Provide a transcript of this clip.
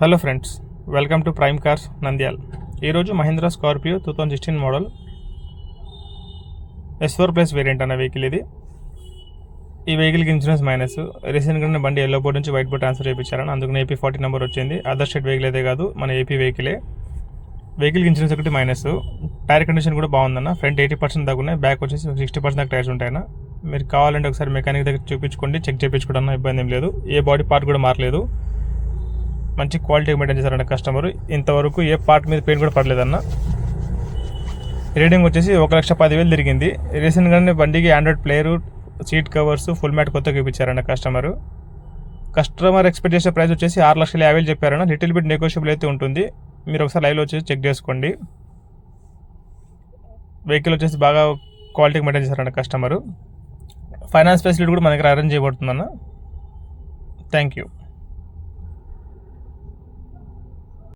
Hello friends, welcome to Prime Cars Nandyal. ఈరోజు Mahindra Scorpio 2016 model S4+ variant అన్న vehicle ఇది. ఈ వెహికల్కి ఇన్సూరెన్స్ మైనస్. రీసెంట్గానే బండి ఎల్లో బోర్డ్ నుంచి వైట్ బోర్డ్ ట్రాన్స్ఫర్ చేయించారని, అందుకని AP 40 నెంబర్ వచ్చింది. అదర్ స్టేట్ వెహికల్ అయితే కాదు, మన ఏపీ వెహికలే. వెహికల్కి ఇన్సూరెన్స్ ఒకటి మైనస్. టైర్ కండిషన్ కూడా బాగుందన్న. ఫ్రంట్ 80% దాకా ఉన్నాయి, బ్యాక్ వచ్చేసి 60% దాకా టైర్స్ ఉంటాయన్న. మీరు కావాలంటే ఒకసారి మెకానిక్ దగ్గర చూపించుకోండి, చెక్ చేయించుకోవడం ఇబ్బంది ఏం లేదు. ఏ బాడీ పార్ట్ కూడా మారలేదు. మంచి క్వాలిటీ మెయింటైన్ చేశారన్న కస్టమర్. ఇంతవరకు ఏ పార్ట్ మీద పెయింట్ కూడా పడలేదన్న. రీడింగ్ వచ్చేసి 1,10,000 తిరిగింది. రీసెంట్గానే బండికి Android player, seat covers, full mat కొత్తగా ఇప్పించారన్న కస్టమర్ ఎక్స్పెక్ట్ చేసే ప్రైస్ వచ్చేసి 6,50,000 చెప్పారన్న. లిటిల్ బిట్ నెగోషియబుల్ అయితే ఉంటుంది. మీరు ఒకసారి లైవ్లో వచ్చేసి చెక్ చేసుకోండి. వెహికల్ వచ్చేసి బాగా క్వాలిటీకి మెయింటైన్ చేశారన్న కస్టమర్. ఫైనాన్స్ ఫెసిలిటీ కూడా మన దగ్గర అరేంజ్ చేయబడుతుందన్న. Thank you.